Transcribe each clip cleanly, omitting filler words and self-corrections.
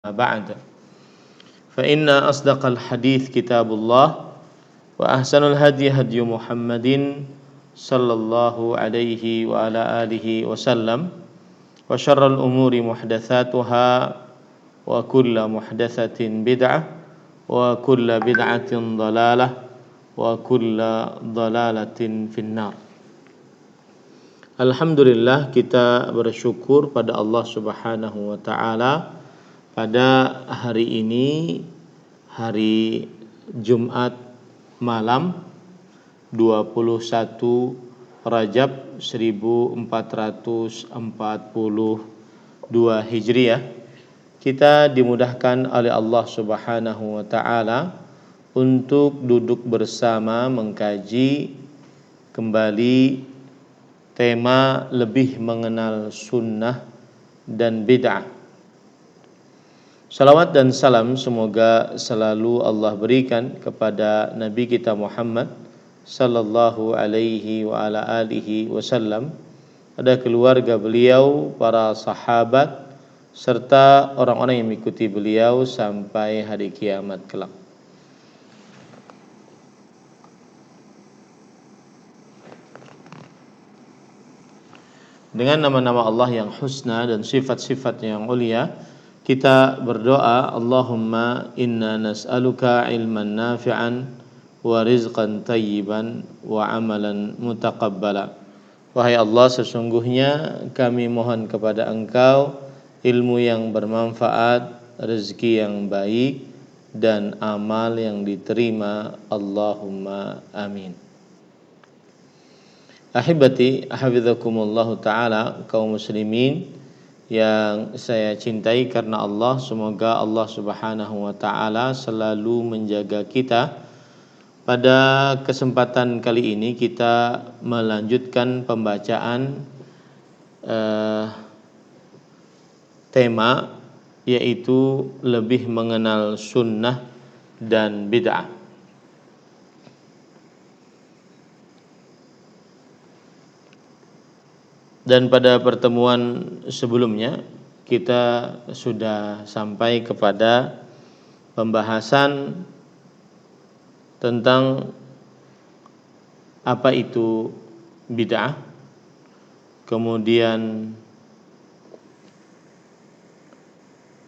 بعد فإن أصدق الحديث كتاب الله وأحسن الهدي هدي محمد صلى الله عليه وعلى آله وسلم وشر الأمور محدثاتها وكل محدثة بدعة وكل بدعة ضلالة وكل ضلالة في النار. Alhamdulillah, kita bersyukur pada Allah Subhanahu wa taala pada hari ini, hari Jumat malam 21 Rajab 1442 Hijriah, kita dimudahkan oleh Allah Subhanahu wa taala untuk duduk bersama mengkaji kembali tema lebih mengenal sunnah dan bid'ah. Salawat dan salam semoga selalu Allah berikan kepada Nabi kita Muhammad sallallahu alaihi wa ala alihi wasallam, pada keluarga beliau, para sahabat, serta orang-orang yang mengikuti beliau sampai hari kiamat kelak. Dengan nama-nama Allah yang husna dan sifat-sifat yang mulia, kita berdoa, Allahumma inna nas'aluka ilman nafi'an wa rizqan tayyiban wa amalan mutaqabbala. Wahai Allah, sesungguhnya kami mohon kepada Engkau ilmu yang bermanfaat, rezeki yang baik, dan amal yang diterima. Allahumma amin. Ahibati hafizakumullahu ta'ala, kaum muslimin yang saya cintai karena Allah, semoga Allah Subhanahu wa ta'ala selalu menjaga kita. Pada kesempatan kali ini kita melanjutkan pembacaan tema, yaitu lebih mengenal sunnah dan bid'ah. Dan pada pertemuan sebelumnya kita sudah sampai kepada pembahasan tentang apa itu bid'ah, kemudian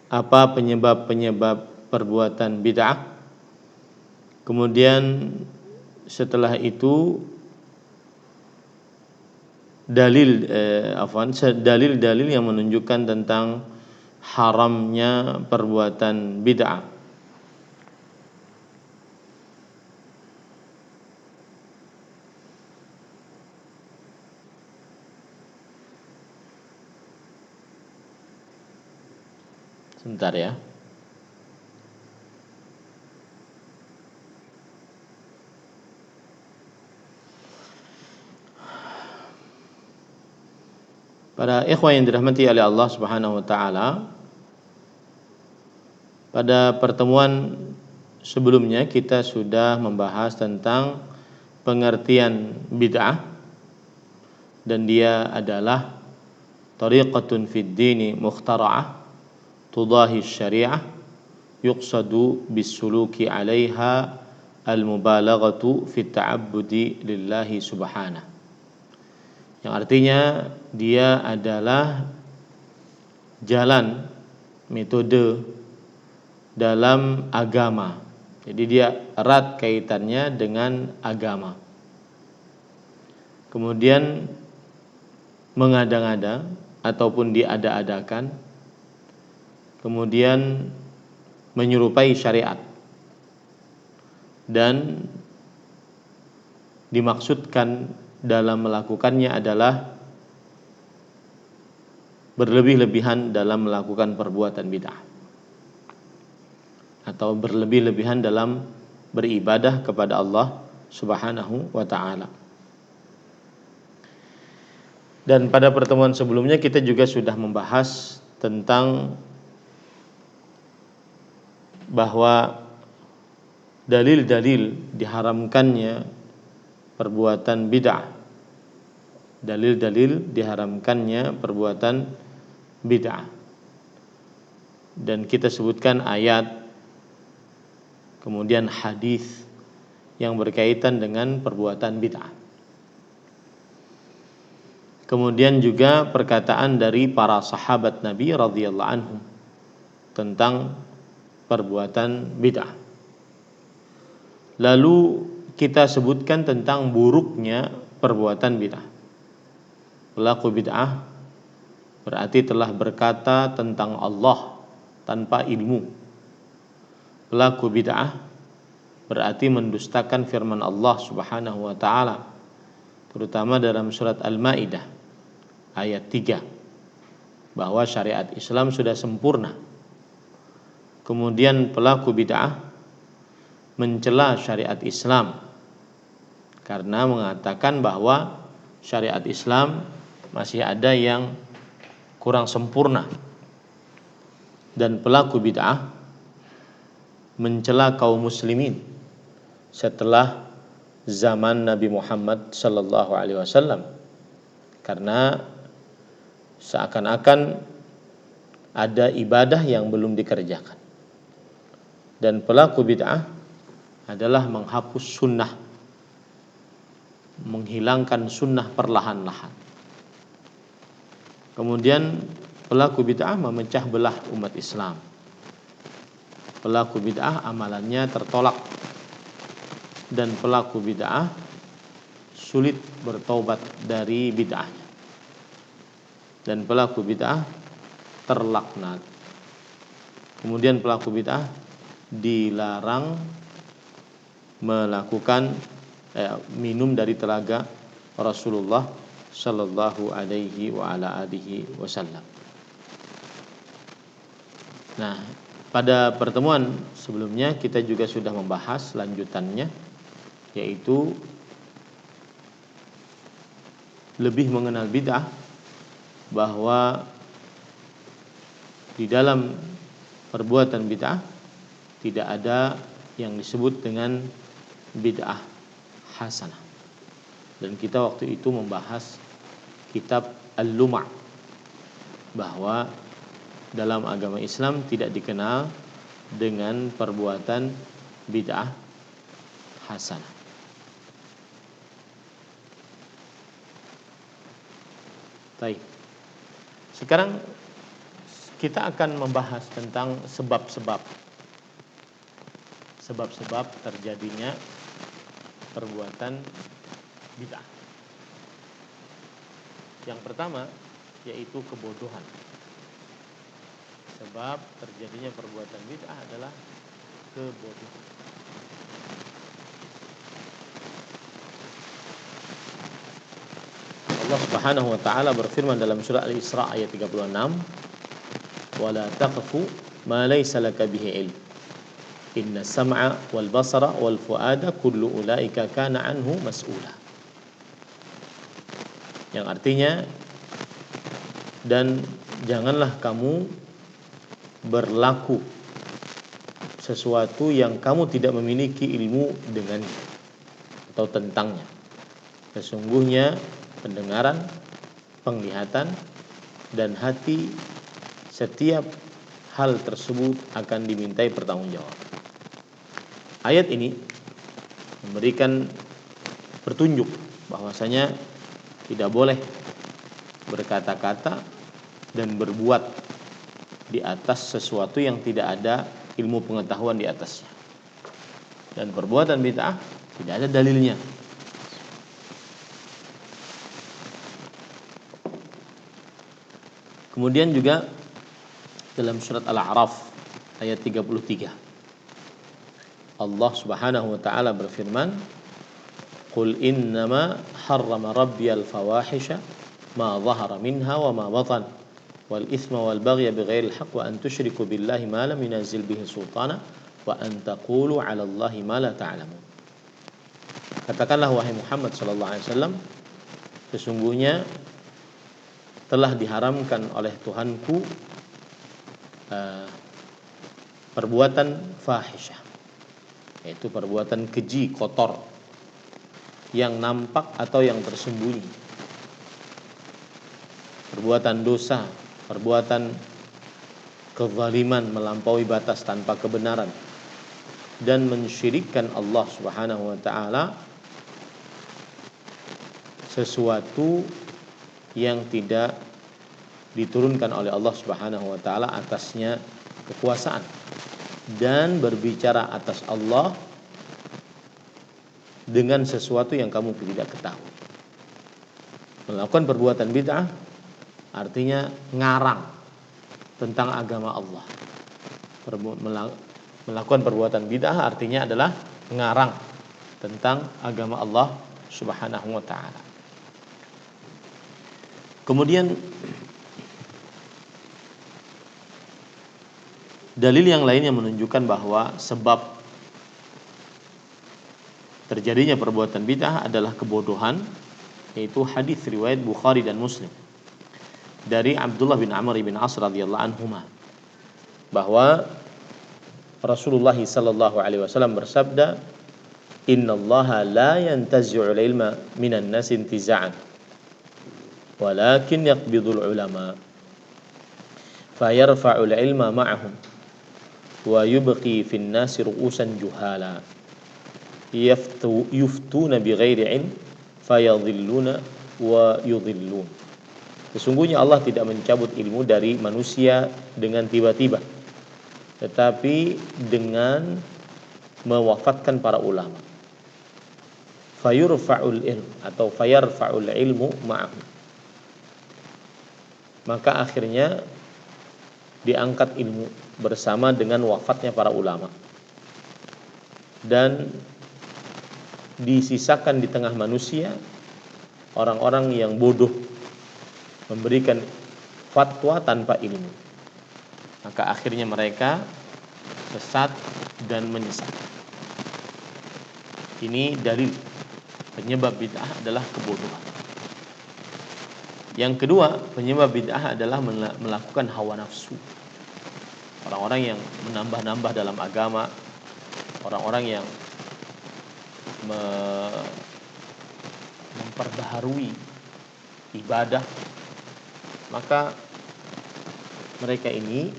apa penyebab-penyebab perbuatan bid'ah, kemudian setelah itu dalil-dalil yang menunjukkan tentang haramnya perbuatan bid'ah. Sebentar ya. Para ikhwan yang dirahmati oleh Allah Subhanahu wa taala, pada pertemuan sebelumnya kita sudah membahas tentang pengertian bid'ah, dan dia adalah tariqatun fid dini mukhtara'ah tudahi syari'ah yuqsadu bis-suluki 'alaiha al-mubalaghatu fit ta'abbudi lillahi subhanahu, yang artinya dia adalah jalan, metode dalam agama. Jadi dia erat kaitannya dengan agama. Kemudian mengada-ngada ataupun diada-adakan, kemudian menyerupai syariat, dan dimaksudkan dalam melakukannya adalah berlebih-lebihan dalam melakukan perbuatan bid'ah, atau berlebih-lebihan dalam beribadah kepada Allah Subhanahu wa ta'ala. Dan pada pertemuan sebelumnya kita juga sudah membahas tentang bahwa dalil-dalil diharamkannya perbuatan bid'ah, dalil-dalil diharamkannya perbuatan bid'ah, dan kita sebutkan ayat, kemudian hadis yang berkaitan dengan perbuatan bid'ah. Kemudian juga perkataan dari para sahabat Nabi radhiyallahu anhum tentang perbuatan bid'ah. Lalu kita sebutkan tentang buruknya perbuatan bid'ah. Pelaku bid'ah berarti telah berkata tentang Allah tanpa ilmu. Pelaku bid'ah berarti mendustakan firman Allah Subhanahu wa taala, terutama dalam surat Al-Maidah ayat 3, bahwa syariat Islam sudah sempurna. Kemudian pelaku bid'ah mencela syariat Islam karena mengatakan bahwa syariat Islam masih ada yang kurang sempurna. Dan pelaku bid'ah mencela kaum muslimin setelah zaman Nabi Muhammad sallallahu alaihi wasallam, karena seakan-akan ada ibadah yang belum dikerjakan. Dan pelaku bid'ah adalah menghapus sunnah, menghilangkan sunnah perlahan-lahan. Kemudian pelaku bid'ah memecah belah umat Islam. Pelaku bid'ah amalannya tertolak, dan pelaku bid'ah sulit bertaubat dari bid'ahnya. Dan pelaku bid'ah terlaknat. Kemudian pelaku bid'ah dilarang melakukan minum dari telaga Rasulullah sallallahu alaihi wa ala alihi wasallam. Nah, pada pertemuan sebelumnya kita juga sudah membahas lanjutannya, yaitu lebih mengenal bid'ah, bahwa di dalam perbuatan bid'ah tidak ada yang disebut dengan bid'ah hasanah. Dan kita waktu itu membahas kitab Al-Luma', bahwa dalam agama Islam tidak dikenal dengan perbuatan bid'ah hasanah. Baik. Sekarang kita akan membahas tentang sebab-sebab terjadinya perbuatan bid'ah. Yang pertama yaitu kebodohan. Sebab terjadinya perbuatan bid'ah adalah kebodohan. Allah Subhanahu wa taala berfirman dalam surah Al-Isra ayat 36, "Wala taqfu ma laysa laka bihi ilm. Inna sam'a wal basara wal fuada kullu ulaika kana anhu mas'ula." Yang artinya, dan janganlah kamu berlaku sesuatu yang kamu tidak memiliki ilmu dengannya atau tentangnya. Sesungguhnya pendengaran, penglihatan, dan hati, setiap hal tersebut akan dimintai pertanggungjawab. Ayat ini memberikan petunjuk bahwasanya tidak boleh berkata-kata dan berbuat di atas sesuatu yang tidak ada ilmu pengetahuan di atasnya. Dan perbuatan bid'ah tidak ada dalilnya. Kemudian juga dalam surat Al-A'raf ayat 33, Allah Subhanahu wa taala berfirman, "Qul innama harrama rabbiyal fawahisha ma dhahara minha wa ma batan wal itsma wal baghya bighairil haqq wa an tusyriku billahi ma lam yunzil bihi sultana wa an taqulu 'ala Allahi ma la ta'lamun." Katakanlah wahai Muhammad sallallahu alaihi wasallam, sesungguhnya telah diharamkan oleh Tuhanku perbuatan fahisyah, yaitu perbuatan keji, kotor, yang nampak atau yang tersembunyi, perbuatan dosa, perbuatan kezaliman, melampaui batas tanpa kebenaran, dan mensyirikkan Allah Subhanahu wa taala sesuatu yang tidak diturunkan oleh Allah Subhanahu wa taala atasnya kekuasaan, dan berbicara atas Allah dengan sesuatu yang kamu tidak ketahui. Melakukan perbuatan bid'ah artinya ngarang tentang agama Allah. Melakukan perbuatan bid'ah artinya adalah ngarang tentang agama Allah Subhanahu wa taala. Kemudian dalil yang lain yang menunjukkan bahwa sebab terjadinya perbuatan bid'ah adalah kebodohan, yaitu hadis riwayat Bukhari dan Muslim dari Abdullah bin Amr bin As radhiyallahu anhuma, bahwa Rasulullah sallallahu alaihi wasallam bersabda, "Innallaha la yantazi'ul ilma minan nasi intiza'an, walakin yaqbidul ulama fayarfa'ul ilma ma'ahum wa yubqi fin nasi ru'usan juhala yuftuna bighairi ilm fayadhilluna wa yudhillun." Sesungguhnya Allah tidak mencabut ilmu dari manusia dengan tiba-tiba, tetapi dengan mewafatkan para ulama. Fayurfa'ul ilm atau fayarfa'ul ilmu ma'ahum, maka akhirnya diangkat ilmu bersama dengan wafatnya para ulama, dan disisakan di tengah manusia orang-orang yang bodoh memberikan fatwa tanpa ilmu, maka akhirnya mereka sesat dan menyesat. Ini dalil penyebab bid'ah adalah kebodohan. Yang kedua, penyebab bid'ah adalah melakukan hawa nafsu. Orang-orang yang menambah-nambah dalam agama, orang-orang yang memperbaharui ibadah, maka mereka ini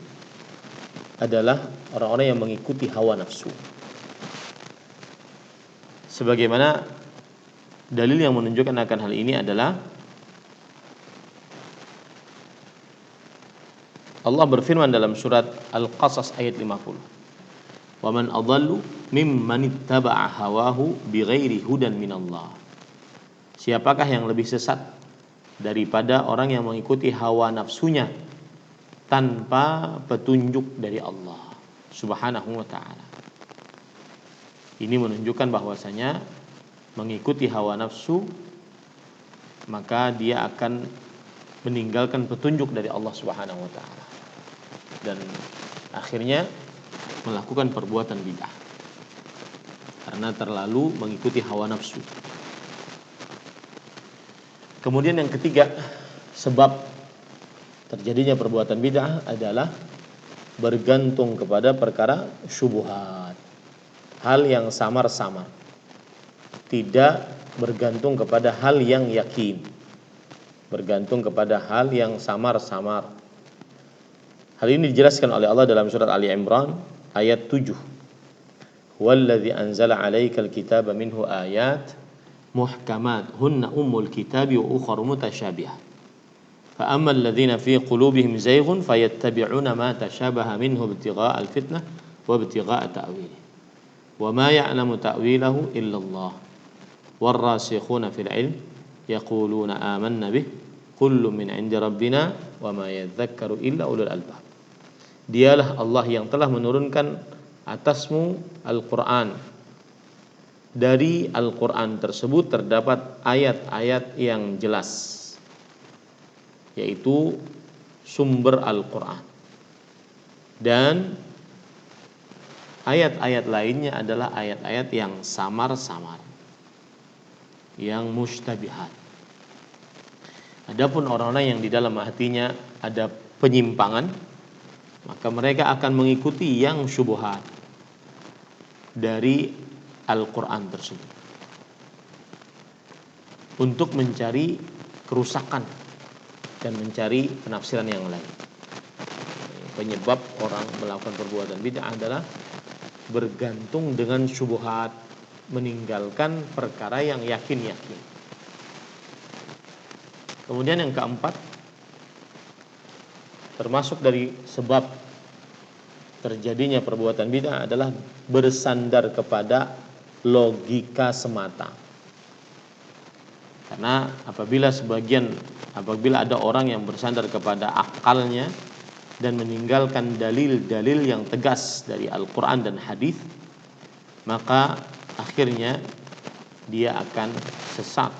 adalah orang-orang yang mengikuti hawa nafsu. Sebagaimana dalil yang menunjukkan akan hal ini adalah Allah berfirman dalam surat Al-Qasas ayat 50, "Wa man adallu mimman ittaba'a hawahu bighairi hudan minallah." Siapakah yang lebih sesat daripada orang yang mengikuti hawa nafsunya tanpa petunjuk dari Allah Subhanahu wa taala. Ini menunjukkan bahwasanya mengikuti hawa nafsu, maka dia akan meninggalkan petunjuk dari Allah Subhanahu wa taala, dan akhirnya melakukan perbuatan bid'ah karena terlalu mengikuti hawa nafsu. Kemudian yang ketiga, sebab terjadinya perbuatan bid'ah adalah bergantung kepada perkara syubhat, hal yang samar-samar, tidak bergantung kepada hal yang yakin, bergantung kepada hal yang samar-samar. Hal ini dijelaskan oleh Allah dalam surat Ali Imran ayat 7. "Huwallazi anzala 'alaikal kitaba minhu ayat muhkamat hunna ummul kitabi wa ukhra mutasyabihat. Fa ammal ladzina fi qulubihim zayghun fayattabi'una ma tashabaha minhu ibtigha'a al-fitnah wa ibtigha'a ta'wilih. Wa ma ya'lamu ta'wilahu illa Allah. War-rasikhuna fil 'ilm yaquluna amanna bih kullun min 'indi rabbina wa ma yadhakkaru illa ulul albab." Dialah Allah yang telah menurunkan atasmu Al-Qur'an. Dari Al-Quran tersebut terdapat ayat-ayat yang jelas, yaitu sumber Al-Quran, dan ayat-ayat lainnya adalah ayat-ayat yang samar-samar, yang mustabihat. Adapun orang-orang yang di dalam hatinya ada penyimpangan, maka mereka akan mengikuti yang syubhat dari Al-Quran tersebut untuk mencari kerusakan dan mencari penafsiran yang lain. penyebab orang melakukan perbuatan bid'ah adalah bergantung dengan syubhat, meninggalkan perkara yang yakin-yakin. Kemudian yang keempat, termasuk dari sebab terjadinya perbuatan bid'ah adalah bersandar kepada logika semata. Karena apabila ada orang yang bersandar kepada akalnya dan meninggalkan dalil-dalil yang tegas dari Al-Quran dan hadis, maka akhirnya dia akan sesat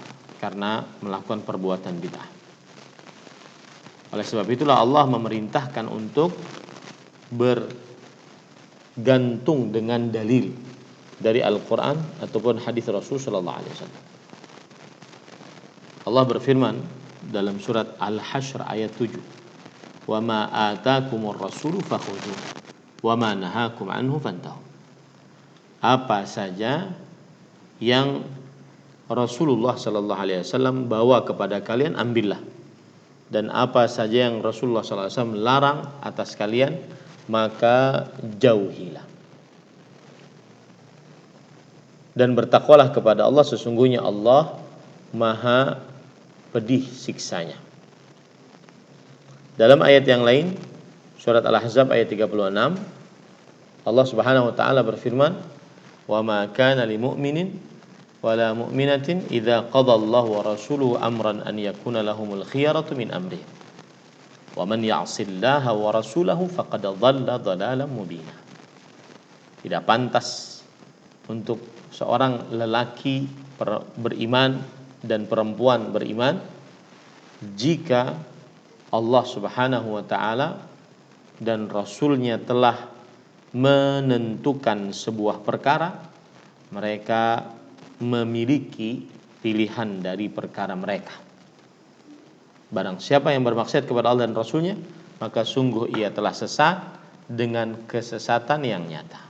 karena melakukan perbuatan bid'ah. Oleh sebab itulah Allah memerintahkan untuk bergantung dengan dalil dari Al-Quran ataupun hadis Rasul sallallahu alaihi wasallam. Allah berfirman dalam surat Al-Hasyr ayat 7, "Wa ma ataakumur rasulu fakhudhuh wa ma nahakum anhu fantahu." Apa saja yang Rasulullah sallallahu alaihi wasallam bawa kepada kalian, ambillah. Dan apa saja yang Rasulullah sallallahu alaihi wasallam larang atas kalian, maka jauhilah. Dan bertakwalah kepada Allah, sesungguhnya Allah Maha pedih siksanya. Dalam ayat yang lain, surat Al-Ahzab ayat 36, Allah Subhanahu wa taala berfirman, "Wa ma kana lil mu'minin wala mu'minatin idza qada Allahu wa rasuluhu amran an yakuna lahumul khiyaratu min amrihim. Wa man ya'sillaha wa rasulahu faqad dhalla dhalalan mubina." Tidak pantas untuk seorang lelaki beriman dan perempuan beriman jika Allah Subhanahu wa taala dan Rasulnya telah menentukan sebuah perkara, mereka memiliki pilihan dari perkara mereka. Barang siapa yang bermaksiat kepada Allah dan Rasulnya, maka sungguh ia telah sesat dengan kesesatan yang nyata.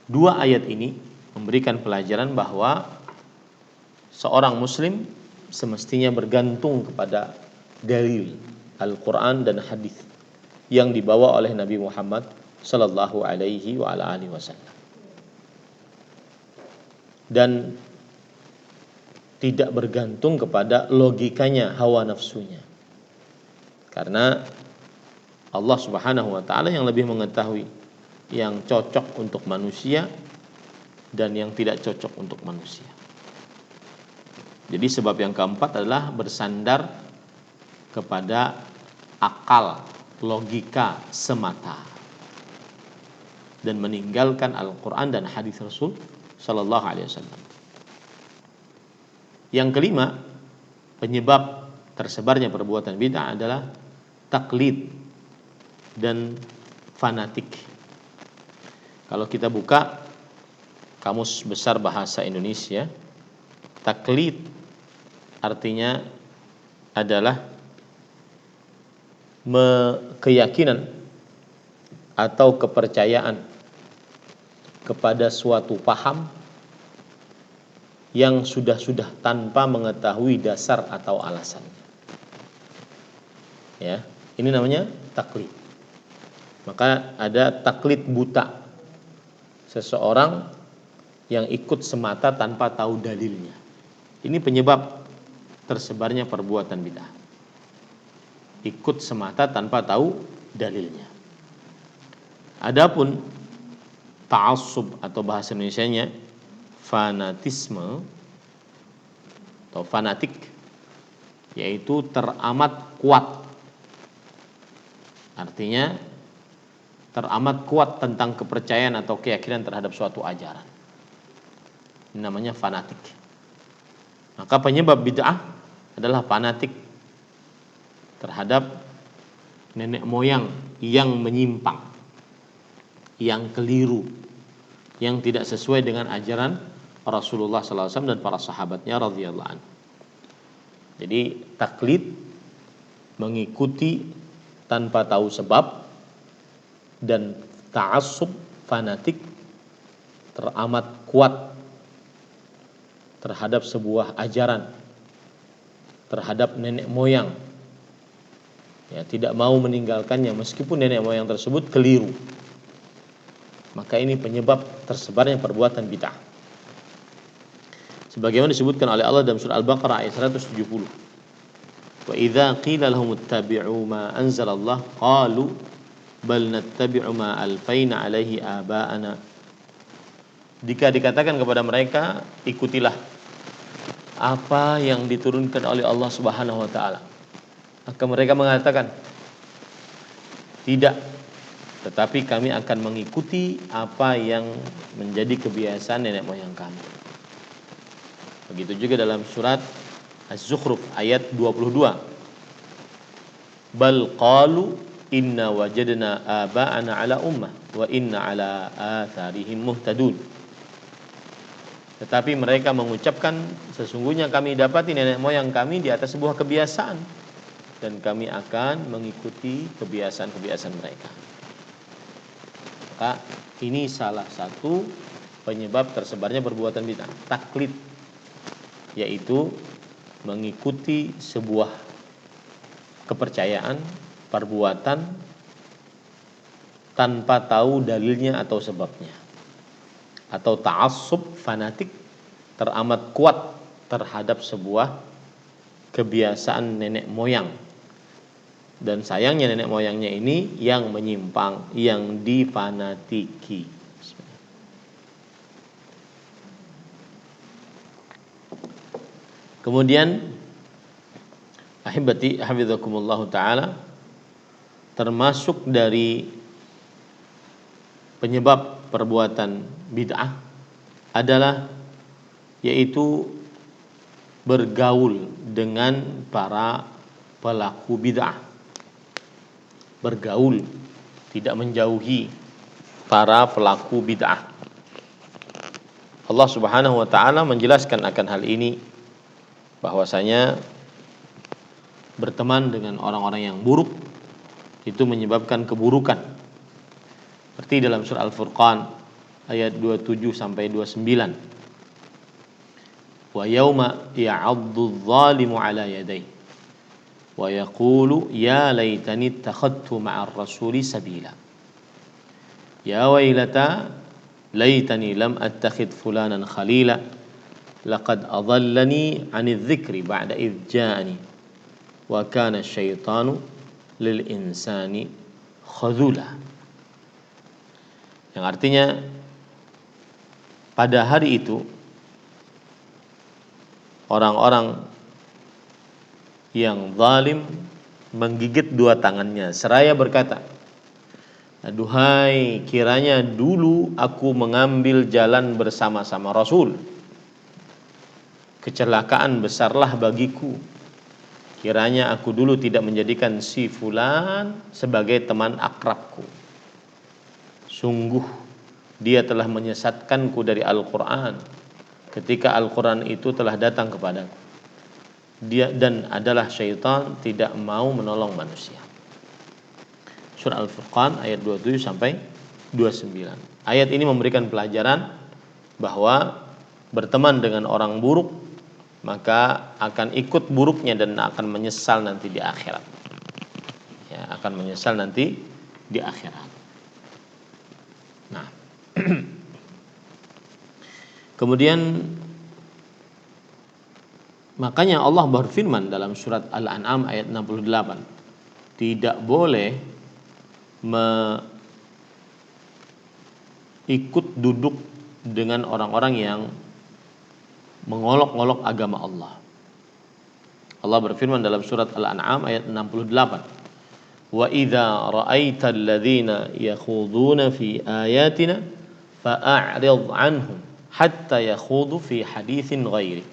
Dua ayat ini memberikan pelajaran bahwa seorang muslim semestinya bergantung kepada dalil Al-Quran dan hadis yang dibawa oleh Nabi Muhammad sallallahu alaihi wa ala alihi wasallam, dan tidak bergantung kepada logikanya, hawa nafsunya. Karena Allah Subhanahu wa taala yang lebih mengetahui yang cocok untuk manusia dan yang tidak cocok untuk manusia. Jadi sebab yang keempat adalah bersandar kepada akal, logika semata, dan meninggalkan Al-Quran dan hadis Rasul sallallahu alaihi wasallam. Yang kelima, penyebab tersebarnya perbuatan bid'ah adalah taklid dan fanatik. Kalau kita buka Kamus Besar Bahasa Indonesia, taklid artinya adalah keyakinan atau kepercayaan kepada suatu paham yang sudah tanpa mengetahui dasar atau alasannya. Ya, ini namanya taklid. Maka ada taklid buta, seseorang yang ikut semata tanpa tahu dalilnya. Ini penyebab tersebarnya perbuatan bid'ah. Ikut semata tanpa tahu dalilnya. Adapun ta'assub atau bahasa Indonesianya fanatisme atau fanatik, yaitu teramat kuat. Artinya teramat kuat tentang kepercayaan atau keyakinan terhadap suatu ajaran. Ini namanya fanatik. Maka penyebab bid'ah adalah fanatik terhadap nenek moyang yang menyimpang, yang keliru, yang tidak sesuai dengan ajaran Rasulullah SAW dan para sahabatnya radhiyallahu anhu. Jadi taklid, mengikuti tanpa tahu sebab, dan ta'assub, fanatik, teramat kuat terhadap sebuah ajaran, terhadap nenek moyang ya, tidak mau meninggalkannya meskipun nenek moyang tersebut keliru. Maka ini penyebab tersebarnya perbuatan bid'ah. Sebagaimana disebutkan oleh Allah dalam surah Al-Baqarah ayat 170. Wa idza qila lahum ittabi'u ma anzalallah qalu bal nattabi'u ma alfaina alaihi aba'ana. Jika dikatakan kepada mereka, ikutilah apa yang diturunkan oleh Allah Subhanahu wa taala, maka mereka mengatakan, tidak, tetapi kami akan mengikuti apa yang menjadi kebiasaan nenek moyang kami. Begitu juga dalam surat Az-Zukhruf ayat 22. Bal qalu inna wajadna aba'ana ala ummah wa inna ala atharihim muhtadun. Tetapi mereka mengucapkan, sesungguhnya kami dapati nenek moyang kami di atas sebuah kebiasaan dan kami akan mengikuti kebiasaan-kebiasaan mereka. Maka ini salah satu penyebab tersebarnya perbuatan bid'ah, taklid, yaitu mengikuti sebuah kepercayaan, perbuatan tanpa tahu dalilnya atau sebabnya, atau ta'assub fanatik teramat kuat terhadap sebuah kebiasaan nenek moyang. Dan sayangnya nenek moyangnya ini yang menyimpang, yang difanatiki. Kemudian ahibati hafizakumullah taala, termasuk dari penyebab perbuatan bid'ah adalah yaitu bergaul dengan para pelaku bid'ah. Bergaul, tidak menjauhi para pelaku bid'ah. Allah Subhanahu wa taala menjelaskan akan hal ini, bahwasanya berteman dengan orang-orang yang buruk itu menyebabkan keburukan. Seperti dalam surah Al-Furqan ayat 27 sampai 29. Wa yauma ya'addu adh-dhalimu 'ala yadayhi wa yaqulu ya laitani ittakhadtu ma'ar rasuli sabila. Ya wailata laitani lam attakhidh fulanan khalila laqad adallani 'anidh dhikri ba'da idh ja'ani wa kana asy-syaitanu lil insani khadhula. Yang artinya pada hari itu orang-orang yang zalim menggigit dua tangannya seraya berkata, aduhai, kiranya dulu aku mengambil jalan bersama-sama Rasul. Kecelakaan besarlah bagiku. Kiranya aku dulu tidak menjadikan si fulan sebagai teman akrabku. Sungguh dia telah menyesatkanku dari Al-Quran ketika Al-Quran itu telah datang kepadaku. Dia dan adalah syaitan tidak mau menolong manusia. Surah Al-Furqan ayat 27 sampai 29. Ayat ini memberikan pelajaran bahwa berteman dengan orang buruk maka akan ikut buruknya dan akan menyesal nanti di akhirat. Ya, akan menyesal nanti di akhirat. Nah, kemudian makanya Allah berfirman dalam surat Al-An'am ayat 68, tidak boleh ikut duduk dengan orang-orang yang mengolok-olok agama Allah. Allah berfirman dalam surat Al-An'am ayat 68, wa idza ra'aital ladzina yakhuduna fi ayatina fa'rid 'anhum hatta yakhudu fi haditsin ghairi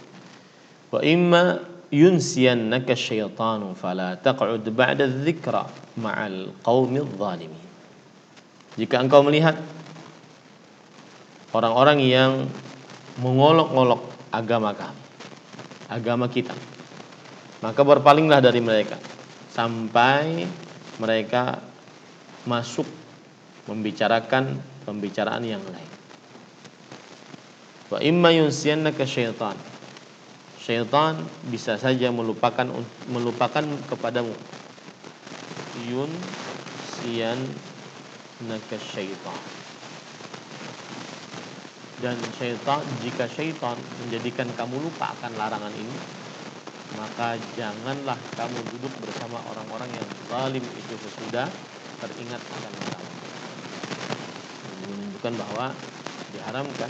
wa imma yunsiyannaka syaitanu fala taq'ud ba'da dzikra ma'al qaumidz zalimin. Jika engkau melihat orang-orang yang mengolok-olok agama kami, agama kita, maka berpalinglah dari mereka sampai mereka masuk membicarakan pembicaraan yang lain. Wa imma yunsiyannaka syaitan. Syaitan bisa saja melupakan kepadamu yunsiyannaka syaitan. Dan jika syaitan menjadikan kamu lupa akan larangan ini, maka janganlah kamu duduk bersama orang-orang yang zalim itu sesudah teringat akan larangan. Ini menunjukkan bahwa diharamkan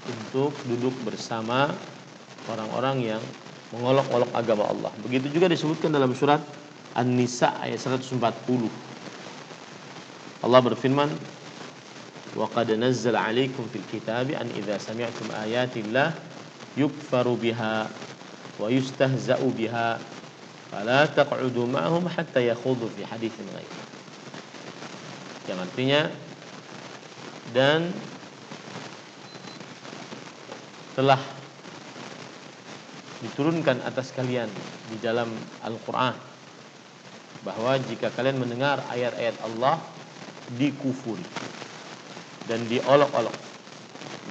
untuk duduk bersama orang-orang yang mengolok-olok agama Allah. Begitu juga disebutkan dalam surat An-Nisa ayat 140. Allah berfirman, وَقَدْ نَزَّلَ عَلَيْكُمْ فِي الْكِتَابِ أَنْ إِذَا سَمِعْتُمْ آيَاتِ اللَّهِ يُكْفَرُ بِهَا وَيُسْتَهْزَأُ بِهَا فَلَا تَقْعُدُوا مَعَهُمْ حَتَّى يَخُوضُوا فِي حَدِيثٍ غَيْرِهِ. Yang artinya, dan telah diturunkan atas kalian di dalam Al-Quran bahwa jika kalian mendengar ayat-ayat Allah dikufuri dan diolok-olok,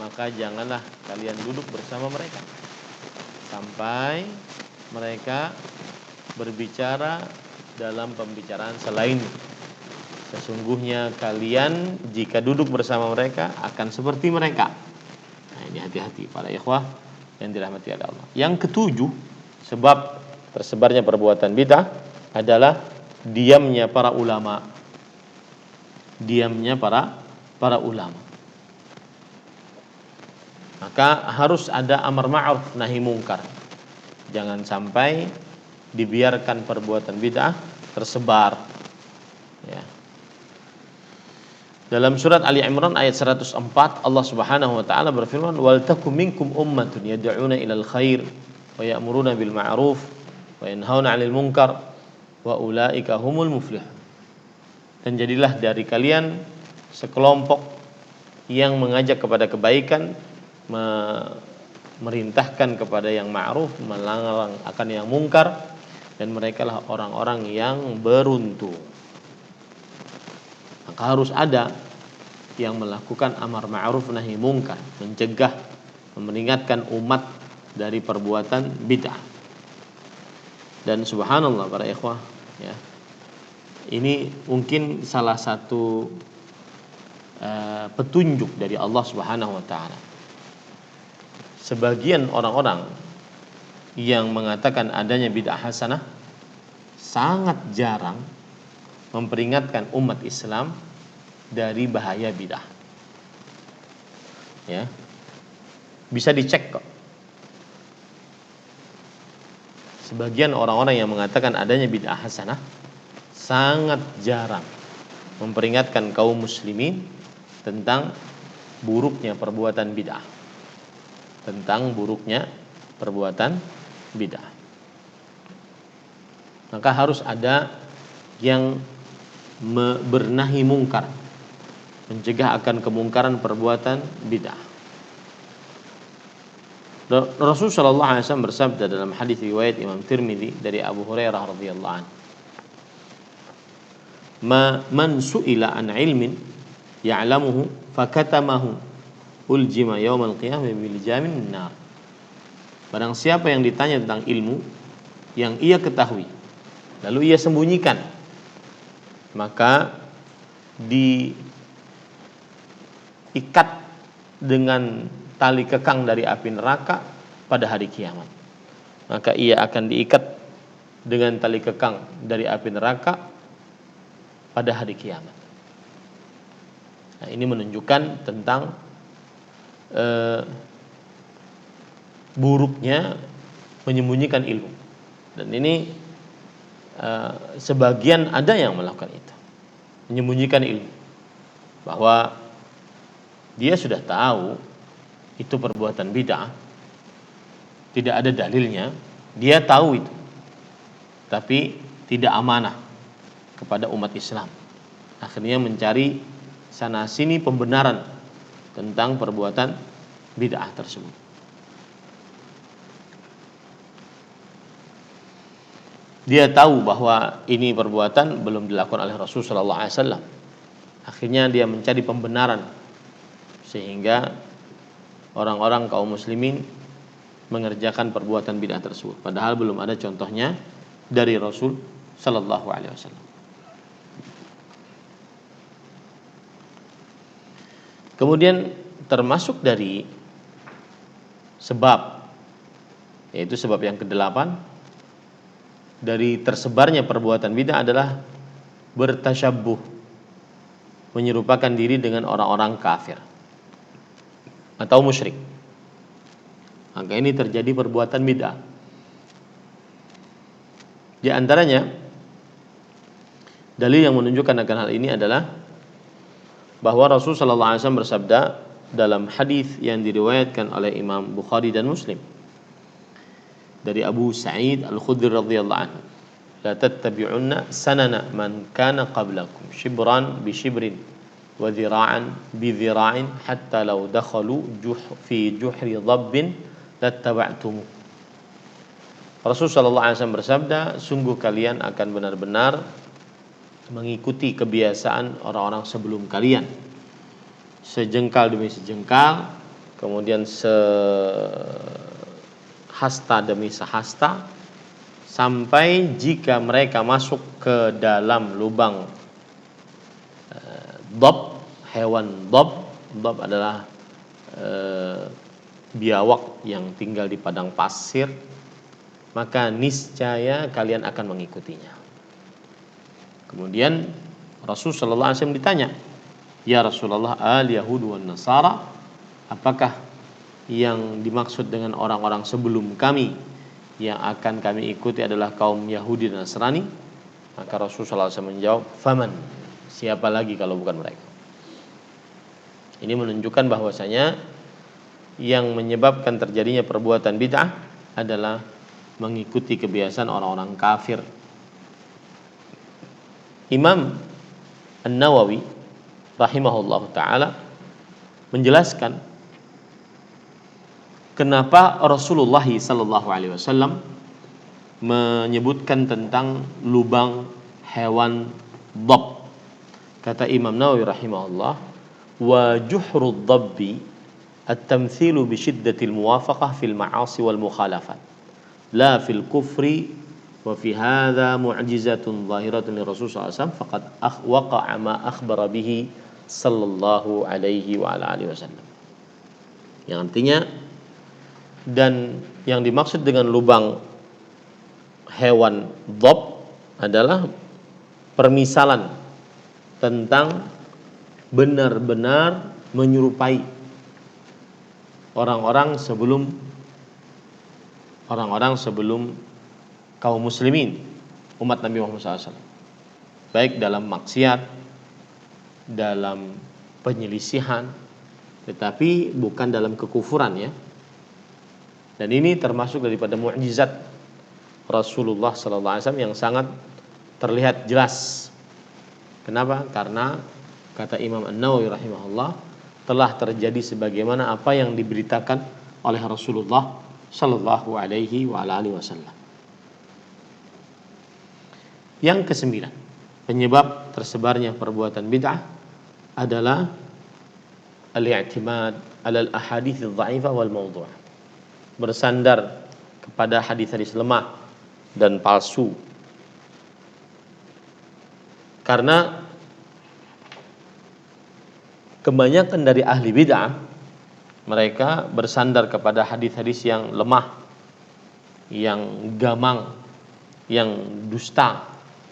maka janganlah kalian duduk bersama mereka sampai mereka berbicara dalam pembicaraan selain. Sesungguhnya kalian jika duduk bersama mereka akan seperti mereka. Nah, ini hati-hati para ikhwah yang dirahmati oleh Allah. Yang ketujuh, sebab tersebarnya perbuatan bid'ah adalah diamnya para ulama. Diamnya para ulama. Maka harus ada amar ma'ruf nahi mungkar. Jangan sampai dibiarkan perbuatan bid'ah tersebar. Ya. Dalam surat Ali Imran ayat 104 Allah Subhanahu wa taala berfirman, "Wal takum minkum ummatun yad'una ilal khair wa ya'muruna bil ma'ruf wa yanhauna 'anil munkar wa ulaika humul muflihun." Dan jadilah dari kalian sekelompok yang mengajak kepada kebaikan, merintahkan kepada yang ma'ruf, melarang akan yang mungkar, dan merekalah orang-orang yang beruntung. Maka harus ada yang melakukan amar ma'ruf nahi mungkar, mencegah, memperingatkan umat dari perbuatan bid'ah. Dan subhanallah para ikhwah, ya, ini mungkin salah satu petunjuk dari Allah Subhanahu wa taala. Sebagian orang-orang yang mengatakan adanya bid'ah hasanah sangat jarang memperingatkan umat Islam dari bahaya bid'ah. Ya. Bisa dicek kok. Sebagian orang-orang yang mengatakan adanya bid'ah hasanah sangat jarang memperingatkan kaum muslimin tentang buruknya perbuatan bid'ah. Tentang buruknya perbuatan bid'ah. Maka harus ada yang bernahi mungkar, mencegah akan kemungkaran perbuatan bid'ah. Rasulullah sallallahu alaihi wasallam bersabda dalam hadis riwayat Imam Tirmidzi dari Abu Hurairah radhiyallahu anhu, "Man su'ila an ilmin ya'lamuhu fakatamahu uljima yaumal qiyamah bil jamin nar." Barang siapa yang ditanya tentang ilmu yang ia ketahui lalu ia sembunyikan, maka diikat dengan tali kekang dari api neraka pada hari kiamat. Maka ia akan diikat dengan tali kekang dari api neraka pada hari kiamat. Nah, ini menunjukkan tentang buruknya menyembunyikan ilmu. Dan ini sebagian ada yang melakukan itu, menyembunyikan ilmu, bahwa dia sudah tahu itu perbuatan bid'ah, tidak ada dalilnya, dia tahu itu, tapi tidak amanah kepada umat Islam. Akhirnya mencari sana sini pembenaran tentang perbuatan bid'ah tersebut. Dia tahu bahwa ini perbuatan belum dilakukan oleh Rasul sallallahu alaihi wasallam. Akhirnya dia mencari pembenaran sehingga orang-orang kaum muslimin mengerjakan perbuatan bid'ah tersebut, padahal belum ada contohnya dari Rasul sallallahu alaihi wasallam. Kemudian termasuk dari sebab, yaitu sebab yang kedelapan dari tersebarnya perbuatan bid'ah adalah bertasyabbuh, menyerupakan diri dengan orang-orang kafir atau musyrik. Maka ini terjadi perbuatan bid'ah. Di antaranya dalil yang menunjukkan akan hal ini adalah bahwa Rasul sallallahu alaihi wasallam bersabda dalam hadis yang diriwayatkan oleh Imam Bukhari dan Muslim dari Abu Sa'id Al-Khudri radhiyallahu anhu, la tattabi'unna sanana man kana qablakum shibran bi shibrin wa dhira'an bi dhira'in hatta law dakhalu fi juhri dhabbin lattaba'tum. Rasul sallallahu alaihi wasallam bersabda, sungguh kalian akan benar-benar mengikuti kebiasaan orang-orang sebelum kalian, sejengkal demi sejengkal, kemudian sehasta demi sehasta, sampai jika mereka masuk ke dalam lubang dhab, hewan dhab adalah biawak yang tinggal di padang pasir, maka niscaya kalian akan mengikutinya. Kemudian Rasul sallallahu alaihi wasallam ditanya, "Ya Rasulullah, al-Yahud wan Nasara, apakah yang dimaksud dengan orang-orang sebelum kami yang akan kami ikuti adalah kaum Yahudi dan Nasrani?" Maka Rasul sallallahu alaihi wasallam menjawab, "Faman? Siapa lagi kalau bukan mereka?" Ini menunjukkan bahwasanya yang menyebabkan terjadinya perbuatan bid'ah adalah mengikuti kebiasaan orang-orang kafir. Imam An-Nawawi rahimahullah ta'ala menjelaskan kenapa Rasulullah sallallahu alaihi wasallam menyebutkan tentang lubang hewan dhab. Kata Imam Nawawi rahimahullah, wa juhrud dhabbi at-tamthilu bi shiddatil muwafaqah fil ma'asi wal mukhalafat la fil kufri wa fi hadza mu'jizatun zahiratun li Rasul sallallahu alaihi wasallam faqad waqa'a ma akhbara bihi sallallahu alaihi wa ala alihi wasallam. Yang artinya, dan yang dimaksud dengan lubang hewan dhab adalah permisalan tentang benar-benar menyerupai orang-orang sebelum kaum muslimin, umat Nabi Muhammad SAW, baik dalam maksiat, dalam penyelisihan, tetapi bukan dalam kekufuran, ya. Dan ini termasuk daripada mukjizat Rasulullah SAW yang sangat terlihat jelas. Kenapa? Karena kata Imam An-Nawawi rahimahullah, telah terjadi sebagaimana apa yang diberitakan oleh Rasulullah sallallahu alaihi wa alihi wasallam. Yang kesembilan, penyebab tersebarnya perbuatan bid'ah adalah al-i'timad 'ala al-ahadits adh-dha'ifah wal mawdu'. Bersandar kepada hadis-hadis lemah dan palsu. Karena kebanyakan dari ahli bid'ah, mereka bersandar kepada hadis-hadis yang lemah, yang gamang, yang dusta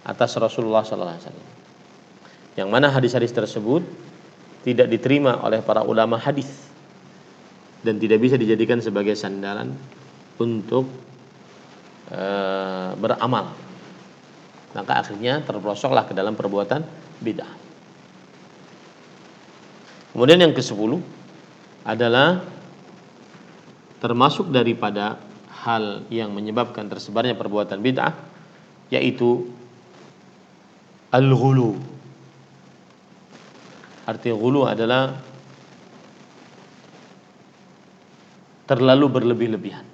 atas Rasulullah SAW. Yang mana hadis-hadis tersebut tidak diterima oleh para ulama hadis dan tidak bisa dijadikan sebagai sandaran untuk beramal. Maka akhirnya terperosoklah ke dalam perbuatan bid'ah. Kemudian yang ke-10 adalah termasuk daripada hal yang menyebabkan tersebarnya perbuatan bid'ah, yaitu al-ghulu. Arti ghulu adalah terlalu berlebih-lebihan.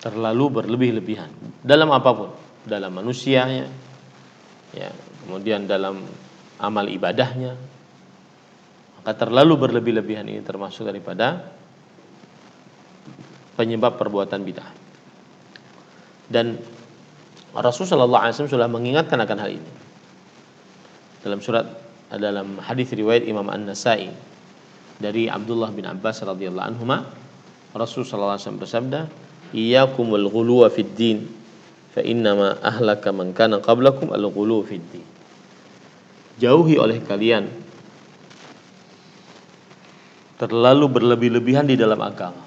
Terlalu berlebih-lebihan dalam apapun, dalam manusianya, ya, kemudian dalam amal ibadahnya. Maka terlalu berlebih-lebihan ini termasuk daripada penyebab perbuatan bid'ah. Dan Rasulullah SAW sudah mengingatkan akan hal ini dalam surat dalam hadis riwayat Imam An-Nasa'i dari Abdullah bin Abbas radhiyallahu anhuma, Rasulullah SAW bersabda, "Iyyakumul ghuluwa fid din, fa innama ahlaka man kana qablakum al-ghuluw fid din." Jauhi oleh kalian terlalu berlebih-lebihan di dalam agama.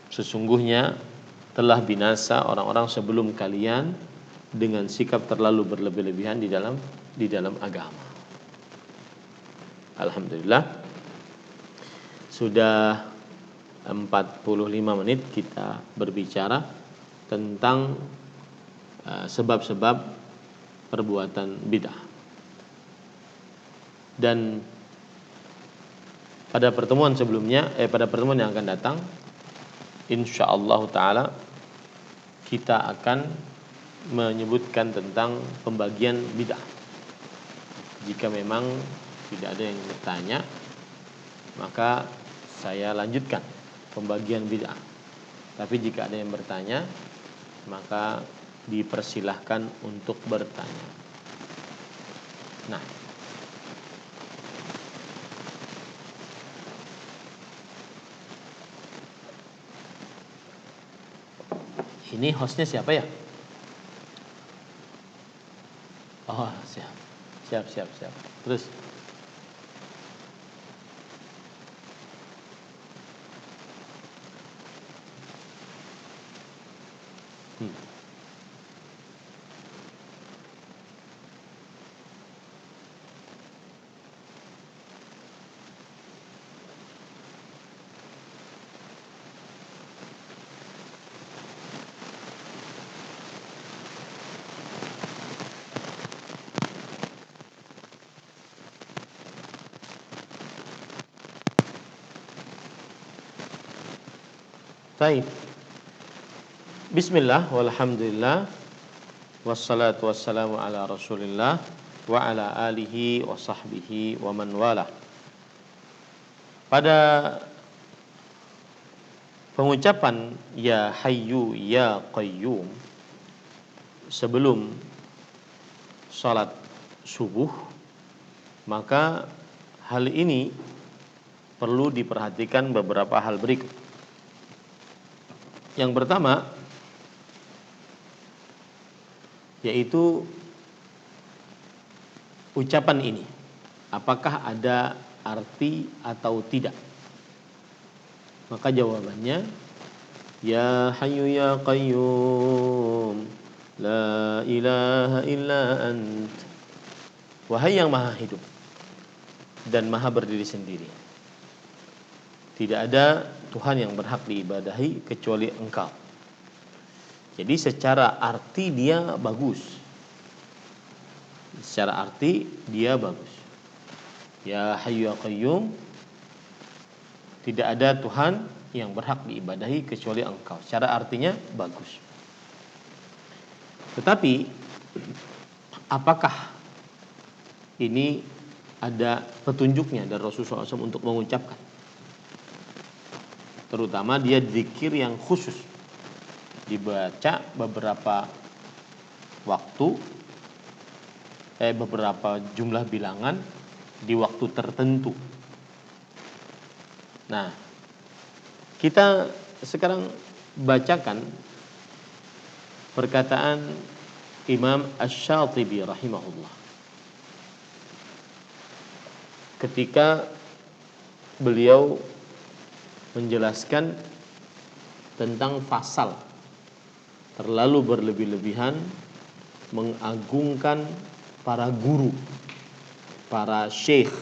Sesungguhnya telah binasa orang-orang sebelum kalian dengan sikap terlalu berlebih-lebihan di dalam agama. Alhamdulillah, sudah 45 menit kita berbicara tentang sebab-sebab perbuatan bid'ah. Dan pada pertemuan sebelumnya, pada pertemuan yang akan datang, insyaallah taala kita akan menyebutkan tentang pembagian bid'ah. Jika memang tidak ada yang bertanya, maka saya lanjutkan pembagian bid'ah. Tapi jika ada yang bertanya, maka dipersilahkan untuk bertanya. Nah, ini hostnya siapa ya? Oh, siap. Terus baik. Bismillah, walhamdulillah, wassalatu wassalamu ala rasulillah wa ala alihi wa sahbihi wa man wala. Pada pengucapan ya hayyu ya qayyum sebelum salat subuh, maka hal ini perlu diperhatikan beberapa hal berikut. Yang pertama yaitu ucapan ini, apakah ada arti atau tidak? Maka jawabannya ya hayyu ya qayyum la ilaha illa ant, wahai yang maha hidup dan maha berdiri sendiri, tidak ada Tuhan yang berhak diibadahi kecuali Engkau. Jadi secara arti dia bagus. Secara arti dia bagus. Ya Hayyu ya Qayyum, tidak ada Tuhan yang berhak diibadahi kecuali Engkau. Secara artinya bagus. Tetapi apakah ini ada petunjuknya dari Rasulullah SAW untuk mengucapkan? Terutama dia zikir yang khusus, dibaca beberapa waktu, beberapa jumlah bilangan di waktu tertentu. Nah, kita sekarang bacakan perkataan Imam Asy-Syatibi rahimahullah ketika beliau menjelaskan tentang pasal terlalu berlebih-lebihan mengagungkan para guru, para syekh,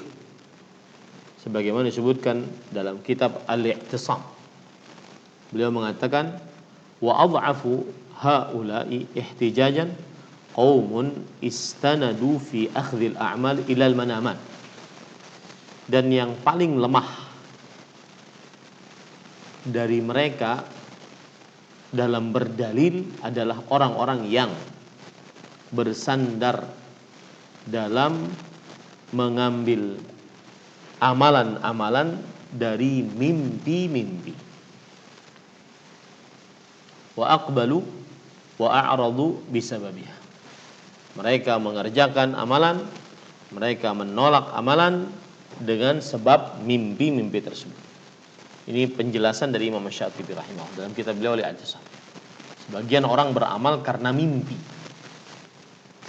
sebagaimana disebutkan dalam kitab Al-I'tisam. Beliau mengatakan wa adhafu haula'i ihtijajan qaumun istanadu fi akhdhil a'mal ilal manamat. Dan yang paling lemah dari mereka dalam berdalil adalah orang-orang yang bersandar dalam mengambil amalan-amalan dari mimpi-mimpi. Wa aqbalu wa a'radu bisababiha. Mereka mengerjakan amalan Mereka menolak amalan dengan sebab mimpi-mimpi tersebut. Ini penjelasan dari Imam Syatibi rahimahullah dalam kitab beliau Al-I'tisam. Sebagian orang beramal karena mimpi.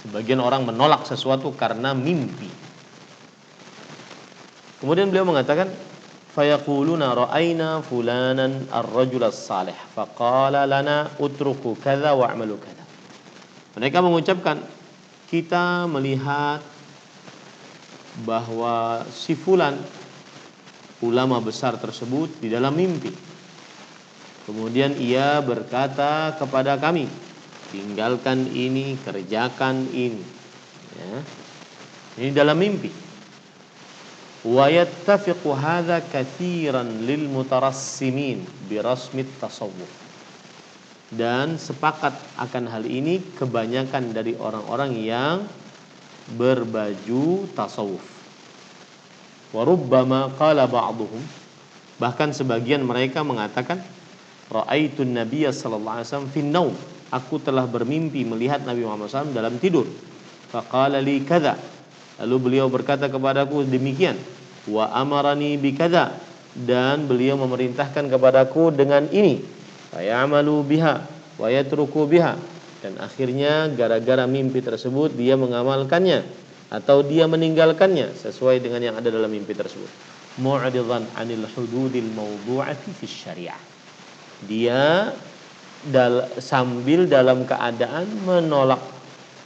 Sebagian orang menolak sesuatu karena mimpi. Kemudian beliau mengatakan, fayaquluna ra'ayna fulanan ar-rajul as-salih faqala lana utruku kadza wa'malu kadza. Mereka mengucapkan, kita melihat bahwa si fulan ulama besar tersebut di dalam mimpi. Kemudian ia berkata kepada kami, tinggalkan ini, kerjakan ini. Ya. Ini dalam mimpi. Wa yattafiqu hadza katsiran lil mutarassimin bi rasmi tasawuf. Dan sepakat akan hal ini kebanyakan dari orang-orang yang berbaju tasawuf. Wa rubbama qala ba'dhum, bahkan sebagian mereka mengatakan, ra'aitun nabiyya sallallahu alaihi wasallam fin naum, aku telah bermimpi melihat Nabi Muhammad SAW dalam tidur. Faqala li kadza, lalu beliau berkata kepadaku demikian. Wa amarani bi kadza, dan beliau memerintahkan kepadaku dengan ini. Fa ya'malu biha wa yatruku biha, dan akhirnya gara-gara mimpi tersebut dia mengamalkannya atau dia meninggalkannya sesuai dengan yang ada dalam mimpi tersebut. Mu'ridhan 'anil hududil mawdu'ati fi syariah. Dia sambil dalam keadaan menolak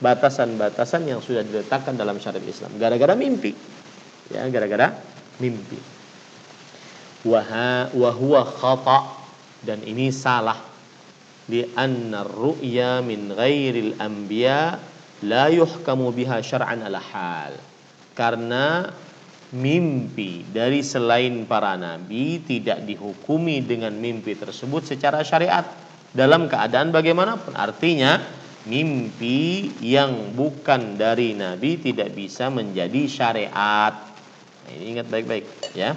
batasan-batasan yang sudah diletakkan dalam syariat Islam gara-gara mimpi. Ya, gara-gara mimpi. Wa huwa khata', dan ini salah. Li anna ar-ru'ya min ghairil anbiya la yuhkamu biha syar'an ala hal. Karena mimpi dari selain para nabi tidak dihukumi dengan mimpi tersebut secara syariat dalam keadaan bagaimanapun. Artinya mimpi yang bukan dari nabi tidak bisa menjadi syariat. Nah, ini ingat baik-baik ya.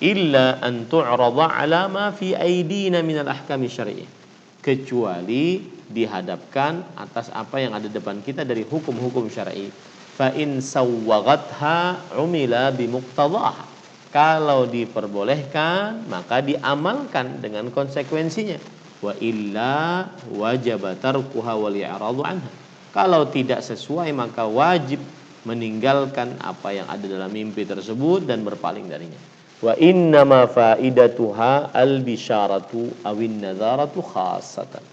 Illa an tu'rada ala ma fi aidina minal ahkami syar'iyyah, kecuali dihadapkan atas apa yang ada depan kita dari hukum-hukum syar'i. Fa in sawwaghatha umila bimuqtadhaha, kalau diperbolehkan maka diamalkan dengan konsekuensinya. Wa illa wajaba tarkuha wal i'radu anha, kalau tidak sesuai maka wajib meninggalkan apa yang ada dalam mimpi tersebut dan berpaling darinya. Wa innama faidatuha al-bisyaratu awin nadharatu khassatan,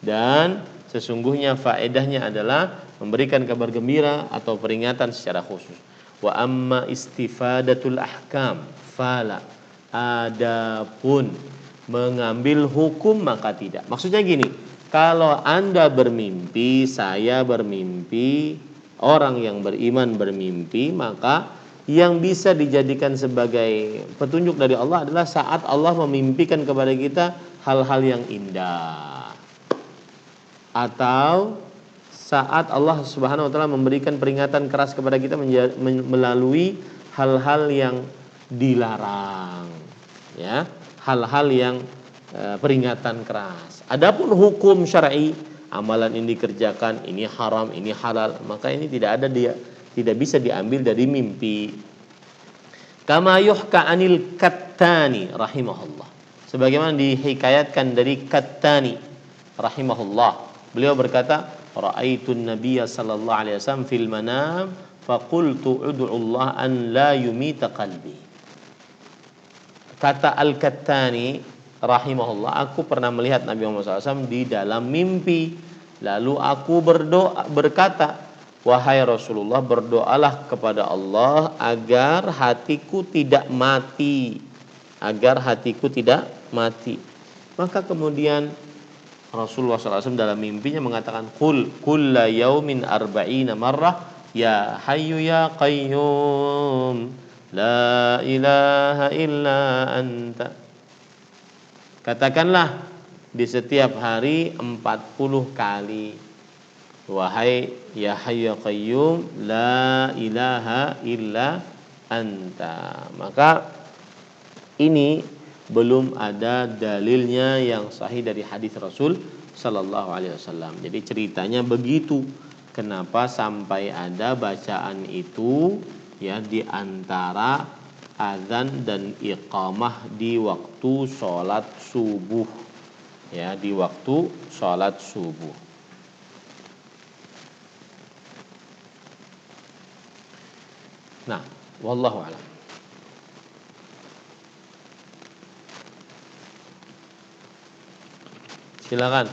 dan sesungguhnya faedahnya adalah memberikan kabar gembira atau peringatan secara khusus. Wa amma istifadatul ahkam fala, adapun mengambil hukum maka tidak. Maksudnya gini, kalau Anda bermimpi, saya bermimpi, orang yang beriman bermimpi, maka yang bisa dijadikan sebagai petunjuk dari Allah adalah saat Allah memimpikan kepada kita hal-hal yang indah, atau saat Allah Subhanahu wa taala memberikan peringatan keras kepada kita melalui hal-hal yang dilarang, ya, hal-hal yang peringatan keras. Adapun hukum syar'i, amalan ini dikerjakan, ini haram, ini halal, maka ini tidak bisa diambil dari mimpi. Kama yuhka anil Kattani rahimahullah, sebagaimana dihikayatkan dari Kattani rahimahullah, beliau berkata, ra'aitun nabiyya sallallahu alaihi wasallam fil manam faqultu ud'u Allah an la yumita qalbi. Kata Al-Kattani rahimahullah, aku pernah melihat Nabi Muhammad SAW di dalam mimpi, lalu aku berkata, wahai Rasulullah, berdoalah kepada Allah agar hatiku tidak mati, agar hatiku tidak mati. Maka kemudian Rasulullah SAW dalam mimpinya mengatakan, Qul kulla yaumin arba'ina marrah ya hayyu ya qayyum la ilaha illa anta. Katakanlah di setiap hari 40 kali, wahai ya hayyu ya qayyum la ilaha illa anta. Maka ini belum ada dalilnya yang sahih dari hadis Rasul sallallahu alaihi wasallam. Jadi ceritanya begitu. kenapa sampai ada bacaan itu ya di antara azan dan iqamah di waktu sholat subuh, ya, di waktu sholat subuh. Nah, wallahu a'lam. Silakan.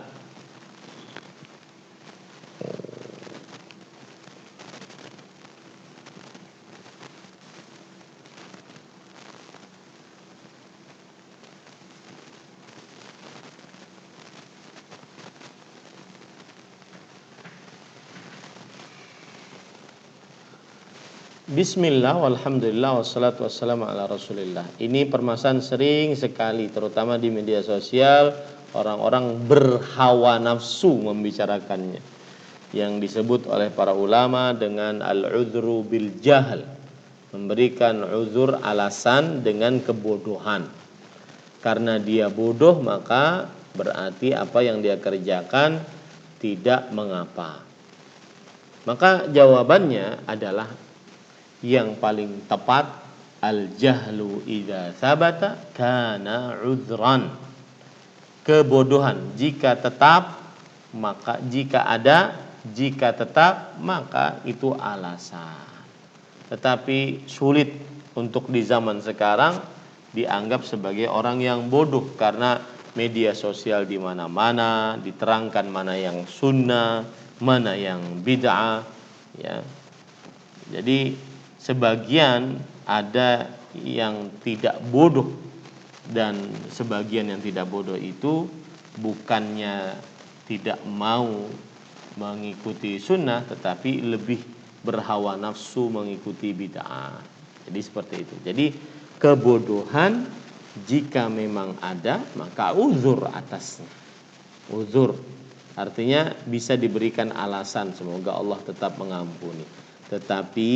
Bismillah, walhamdulillah, wassalatu wassalamu ala rasulillah. Ini permasalahan sering sekali, terutama di media sosial, orang-orang berhawa nafsu membicarakannya, yang disebut oleh para ulama dengan al-udhru bil jahl, memberikan uzur alasan dengan kebodohan. Karena dia bodoh maka berarti apa yang dia kerjakan tidak mengapa. Maka jawabannya adalah yang paling tepat, al-jahlu idza sabata kana udhran. Kebodohan jika tetap maka jika tetap maka itu alasan. Tetapi sulit untuk di zaman sekarang dianggap sebagai orang yang bodoh karena media sosial di mana-mana diterangkan mana yang sunnah, mana yang bid'ah, ya. Jadi sebagian ada yang tidak bodoh, dan sebagian yang tidak bodoh itu bukannya tidak mau mengikuti sunnah tetapi lebih berhawa nafsu mengikuti bid'ah. Jadi seperti itu. Jadi kebodohan jika memang ada maka uzur atasnya. Uzur artinya bisa diberikan alasan, semoga Allah tetap mengampuni. Tetapi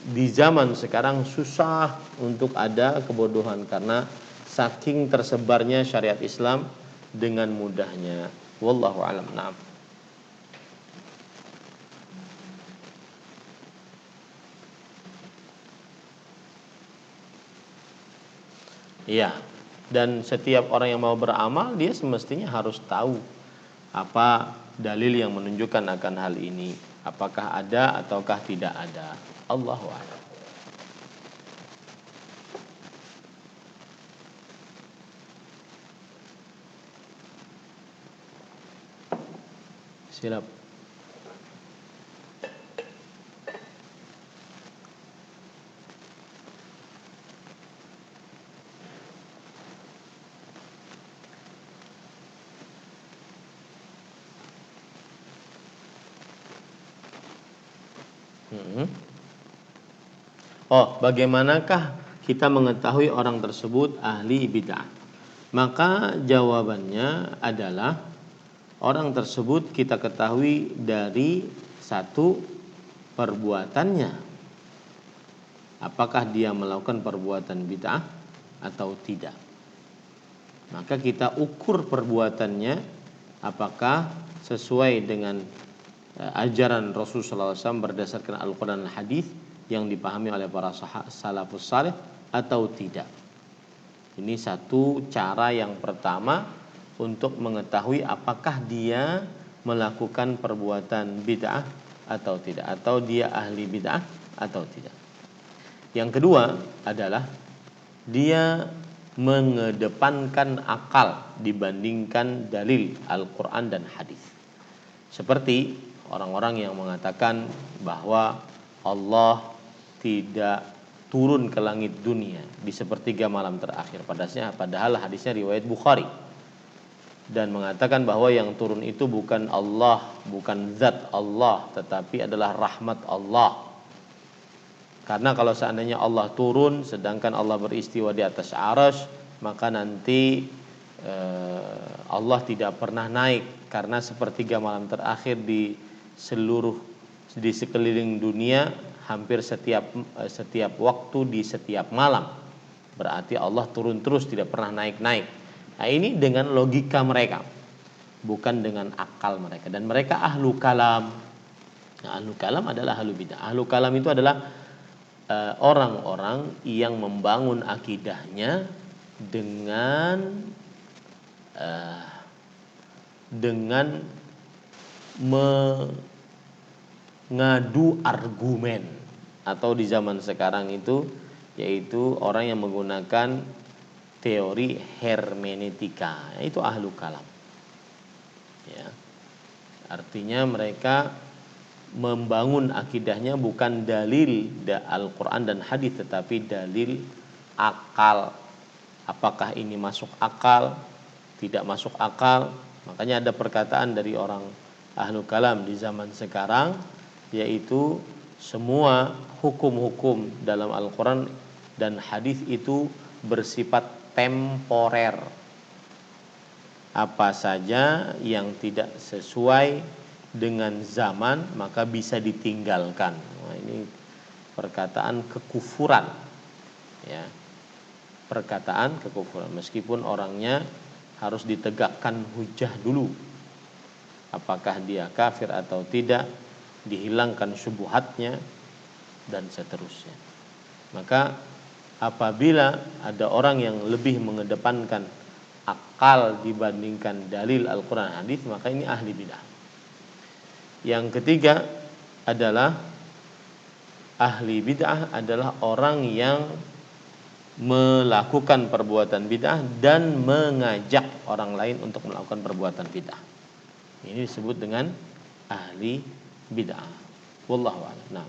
di zaman sekarang susah untuk ada kebodohan karena saking tersebarnya syariat Islam dengan mudahnya. Wallahu a'lam. Na'am. Iya. Dan setiap orang yang mau beramal dia semestinya harus tahu apa dalil yang menunjukkan akan hal ini. Apakah ada ataukah tidak ada. Allahu a'lam. Silap. Oh, bagaimanakah kita mengetahui orang tersebut ahli bid'ah? Maka jawabannya adalah orang tersebut kita ketahui dari satu, perbuatannya. Apakah dia melakukan perbuatan bid'ah atau tidak? Maka kita ukur perbuatannya apakah sesuai dengan ajaran Rasulullah SAW berdasarkan Al-Quran dan Hadis yang dipahami oleh para salafus saleh atau tidak. Ini satu cara yang pertama untuk mengetahui apakah dia melakukan perbuatan bid'ah atau tidak, atau dia ahli bid'ah atau tidak. Yang kedua adalah dia mengedepankan akal dibandingkan dalil Al-Quran dan Hadis. Seperti orang-orang yang mengatakan bahwa Allah tidak turun ke langit dunia di sepertiga malam terakhir. Padahal hadisnya riwayat Bukhari. Dan mengatakan bahwa yang turun itu bukan Allah, bukan zat Allah, tetapi adalah rahmat Allah. Karena kalau seandainya Allah turun sedangkan Allah beristiwa di atas arsy, maka nanti Allah tidak pernah naik, karena sepertiga malam terakhir di sekeliling dunia hampir setiap waktu di setiap malam. Berarti Allah turun terus, tidak pernah naik-naik. Nah, ini dengan logika mereka, bukan dengan akal mereka. Dan mereka ahlu kalam, Nah, ahlu kalam adalah ahlu bidah. Ahlu kalam itu adalah orang-orang yang membangun akidahnya dengan uh, dengan mengadu argumen, atau di zaman sekarang itu yaitu orang yang menggunakan teori hermeneutika, itu ahlu kalam. Ya. Artinya mereka membangun akidahnya bukan dalil Al-Quran dan hadis, tetapi dalil akal. Apakah ini masuk akal, tidak masuk akal. Makanya ada perkataan dari orang ahlu kalam di zaman sekarang, yaitu semua hukum-hukum dalam Al-Quran dan hadis itu bersifat temporer. Apa saja yang tidak sesuai dengan zaman maka bisa ditinggalkan. Nah, ini perkataan kekufuran, ya, perkataan kekufuran. Meskipun orangnya harus ditegakkan hujah dulu, apakah dia kafir atau tidak, dihilangkan syubhatnya dan seterusnya. Maka apabila ada orang yang lebih mengedepankan akal dibandingkan dalil Al-Quran hadis, maka ini ahli bidah. Yang ketiga adalah ahli bid'ah adalah orang yang melakukan perbuatan bid'ah dan mengajak orang lain untuk melakukan perbuatan bid'ah. Ini disebut dengan ahli bid'ah. Wallahu a'lam. Nah.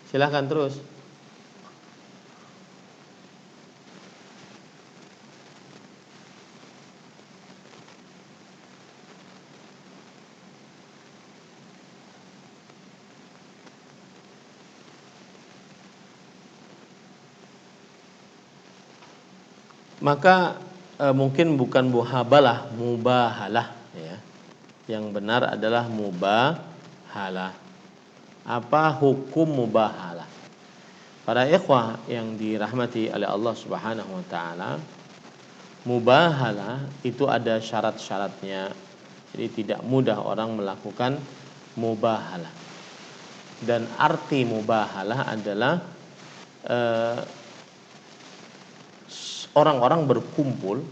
Silahkan terus. Maka mungkin bukan muhabalah, mubahalah, ya. Yang benar adalah mubahalah. Apa hukum mubahalah? Para ikhwah yang dirahmati oleh Allah Subhanahu wa taala, mubahalah itu ada syarat-syaratnya. Jadi tidak mudah orang melakukan mubahalah. Dan arti mubahalah adalah orang-orang berkumpul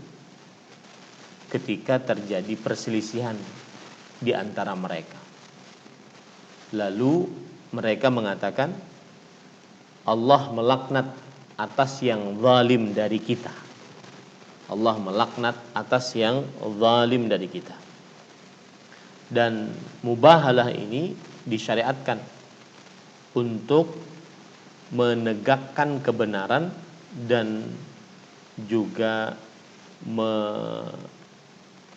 ketika terjadi perselisihan di antara mereka. Lalu mereka mengatakan, Allah melaknat atas yang zalim dari kita. Allah melaknat atas yang zalim dari kita. Dan mubahalah ini disyariatkan untuk menegakkan kebenaran dan juga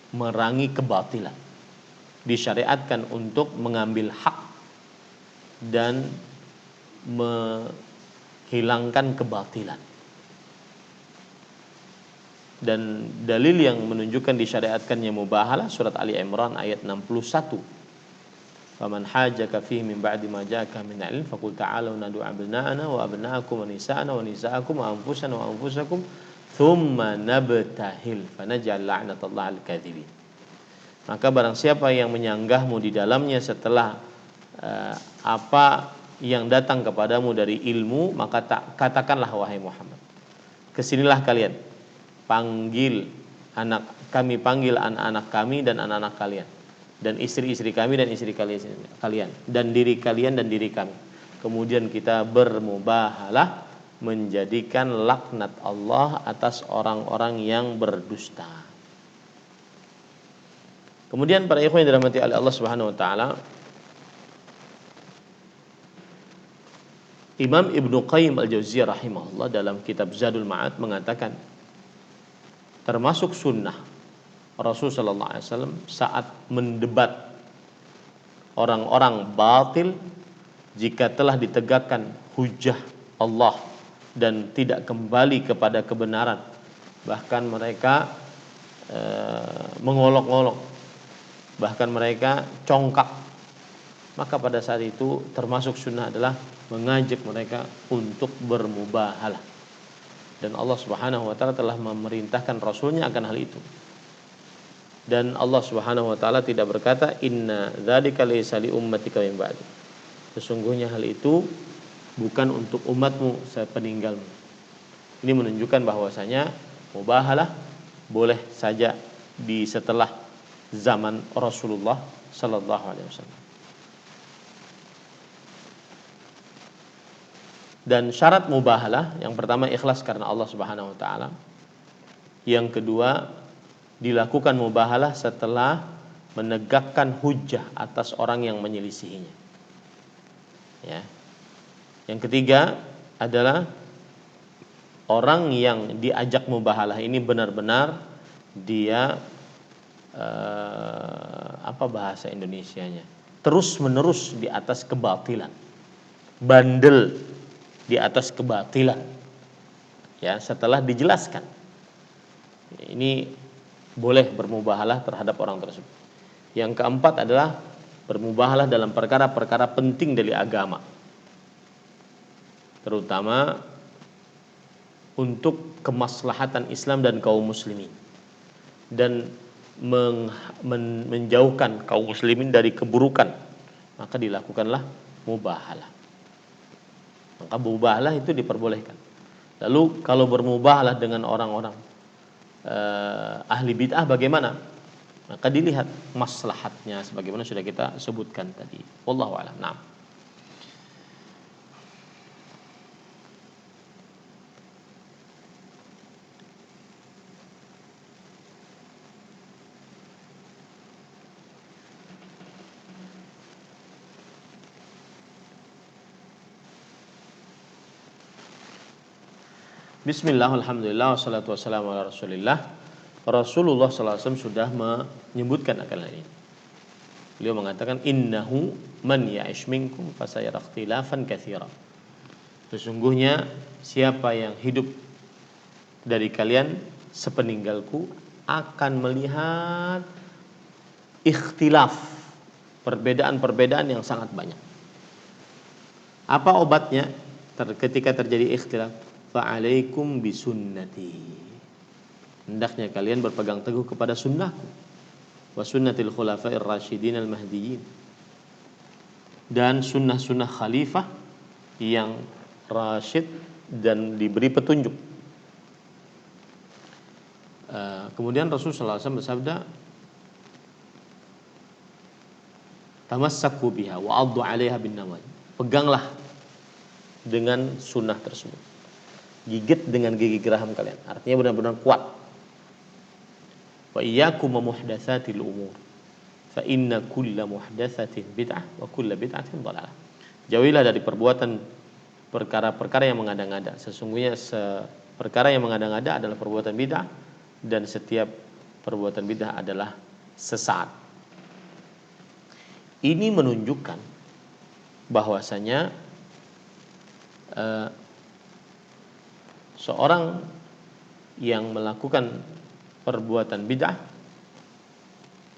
merangi kebatilan. Disyariatkan untuk mengambil hak dan menghilangkan kebatilan. Dan dalil yang menunjukkan disyariatkannya mubahalah surat Ali Imran ayat 61. Faman hajjaka fihi min ba'di ma ja'aka min ilm faqul ta'alu nad'u abna'ana wa abna'akum wa nisa'ana wa nisa'akum wa anfusana wa anfusakum thumma nabtahil fanaj'al la'natallahi 'alal kadhibin. Maka barang siapa yang menyanggahmu di dalamnya setelah apa yang datang kepadamu dari ilmu, maka katakanlah wahai Muhammad, kesinilah kalian, panggil kami panggil anak-anak kami dan anak-anak kalian, dan istri-istri kami dan istri kalian, dan diri kalian dan diri kami. Kemudian kita bermubahalah menjadikan laknat Allah atas orang-orang yang berdusta. Kemudian para ikhwan yang dirahmati oleh Allah Subhanahu wa taala, Imam Ibnu Qayyim Al-Jauziyah rahimahullah dalam kitab Zadul Ma'ad mengatakan, termasuk sunnah Rasulullah sallallahu alaihi wasallam saat mendebat orang-orang batil, jika telah ditegakkan hujah Allah dan tidak kembali kepada kebenaran, bahkan mereka mengolok-olok, bahkan mereka congkak, maka pada saat itu termasuk sunnah adalah mengajak mereka untuk bermubahalah. dan Allah Subhanahu wa taala telah memerintahkan rasulnya akan hal itu. Dan Allah Subhanahu wa taala tidak berkata inna dzalika laysa li ummatika min ba'di. Sesungguhnya hal itu bukan untuk umatmu sepeninggalmu. Ini menunjukkan bahwasanya mubahalah boleh saja di setelah zaman Rasulullah sallallahu alaihi wasallam. Dan syarat mubahalah yang pertama ikhlas karena Allah Subhanahu wa taala. Yang kedua, dilakukan mubahalah setelah menegakkan hujjah atas orang yang menyelisihinya. Ya. Yang ketiga adalah orang yang diajak mubahalah ini benar-benar dia apa bahasa Indonesianya? Terus-menerus di atas kebatilan. Bandel di atas kebatilan. Ya, setelah dijelaskan. Ini boleh bermubahalah terhadap orang tersebut. Yang keempat adalah bermubahalah dalam perkara-perkara penting dari agama. Terutama untuk kemaslahatan Islam dan kaum muslimin. Dan menjauhkan kaum muslimin dari keburukan, maka dilakukanlah mubahalah. Maka mubahalah itu diperbolehkan. Lalu kalau bermubahalah dengan orang-orang ahli bid'ah bagaimana? Maka dilihat maslahatnya sebagaimana sudah kita sebutkan tadi. Wallahu a'lam. Nah. Bismillah, alhamdulillah, wassalatu wassalamu ala rasulillah. Rasulullah SAW sudah menyebutkan akan hal ini. Beliau mengatakan innahu man ya'ish minkum fasayara ikhtilafan katsira. Sesungguhnya siapa yang hidup dari kalian sepeninggalku akan melihat ikhtilaf, perbedaan-perbedaan yang sangat banyak. Apa obatnya ketika terjadi ikhtilaf? Fa'alaikum bisunnati. Hendaknya kalian berpegang teguh kepada sunnahku wa sunnatil khulafa'ir rasyidin al-mahdiyyin, dan sunnah-sunnah khalifah yang rasyid dan diberi petunjuk. Kemudian Rasulullah SAW bersabda, tamassaku biha wa 'addu 'alaiha bin nawaj. Peganglah dengan sunnah tersebut, gigit dengan gigi geraham kalian. Artinya benar-benar kuat. Wa iyyakum muhdatsatil umur fa inna kulla muhdatsatin bid'ah wa kulla bid'atin dhalalah. Jauhilah dari perbuatan perkara-perkara yang mengada-ngada. Sesungguhnya perkara yang mengada-ngada adalah perbuatan bid'ah, dan setiap perbuatan bid'ah adalah sesat. Ini menunjukkan bahwasanya seorang yang melakukan perbuatan bid'ah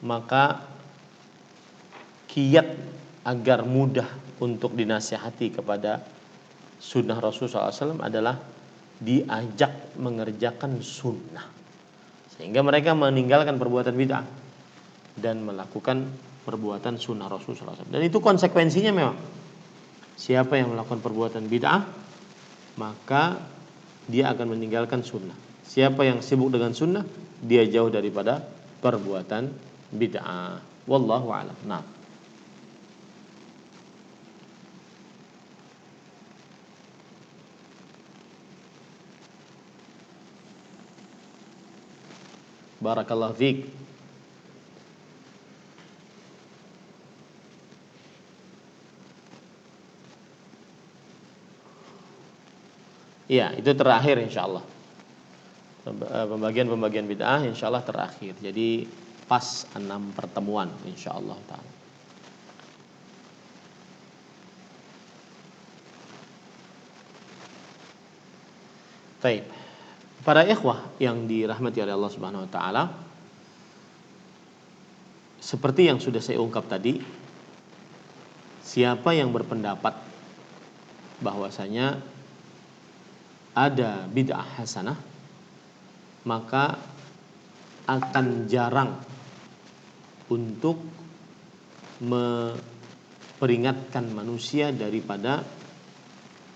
maka kiat agar mudah untuk dinasihati kepada sunnah Rasulullah SAW adalah diajak mengerjakan sunnah, sehingga mereka meninggalkan perbuatan bid'ah dan melakukan perbuatan sunnah Rasulullah SAW. Dan itu konsekuensinya memang siapa yang melakukan perbuatan bid'ah maka dia akan meninggalkan sunnah. Siapa yang sibuk dengan sunnah, dia jauh daripada perbuatan bid'ah. Wallahu a'lam. Nah. Barakallahu fiik. Iya, itu terakhir insyaallah. Pembagian bid'ah insyaallah terakhir. Jadi pas 6 pertemuan insyaallah taala. Baik. Para ikhwah yang dirahmati oleh Allah Subhanahu wa taala, seperti yang sudah saya ungkap tadi, siapa yang berpendapat bahwasanya ada bid'ah hasanah, maka akan jarang untuk memperingatkan manusia daripada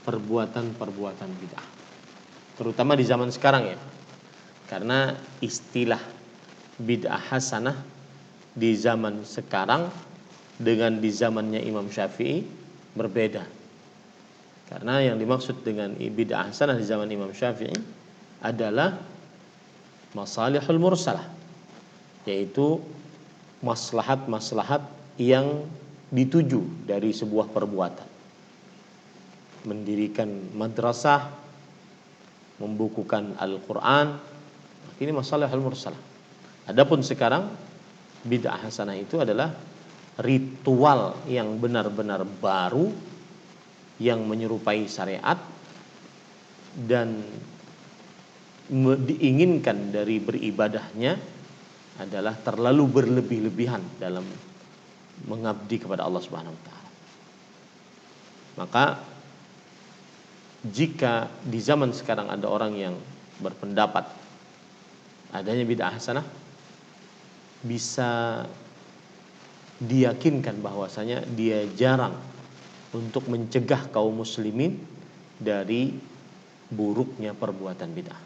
perbuatan-perbuatan bid'ah. Terutama di zaman sekarang ya. Karena istilah bid'ah hasanah di zaman sekarang dengan di zamannya Imam Syafi'i berbeda. Karena yang dimaksud dengan bid'ah hasanah di zaman Imam Syafi'i adalah masalihul mursalah, yaitu maslahat-maslahat yang dituju dari sebuah perbuatan. Mendirikan madrasah, membukukan Al-Quran, ini masalihul mursalah. Adapun sekarang bid'ah hasanah itu adalah ritual yang benar-benar baru yang menyerupai syariat dan diinginkan dari beribadahnya adalah terlalu berlebih-lebihan dalam mengabdi kepada Allah Subhanahu wa taala. Maka jika di zaman sekarang ada orang yang berpendapat adanya bid'ah hasanah, bisa diyakinkan bahwasanya dia jarang untuk mencegah kaum muslimin dari buruknya perbuatan bid'ah.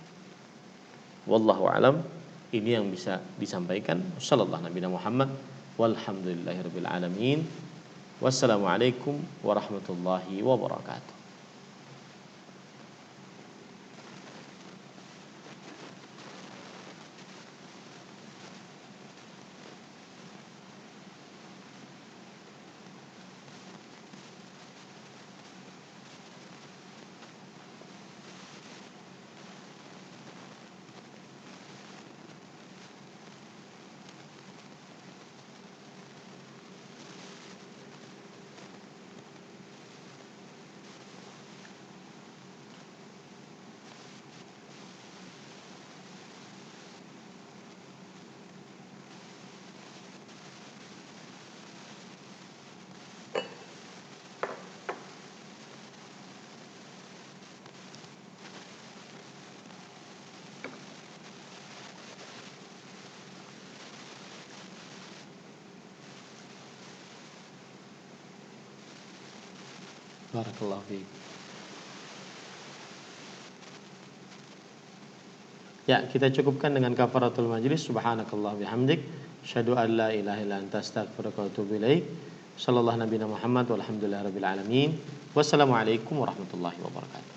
Wallahu alam, ini yang bisa disampaikan. Sallallahu Nabi Muhammad walhamdulillahirabbil alamin. Wassalamualaikum warahmatullahi wabarakatuh. Barakallahu fiik. Ya, kita cukupkan dengan kafaratul majlis. Subhanakallah bihamdik, asyhadu an la ilaha illa anta astaghfiruka wa atubu ilaik. Sallallahu nabiyana Muhammad walhamdulillahirabbil alamin. Wassalamualaikum warahmatullahi wabarakatuh.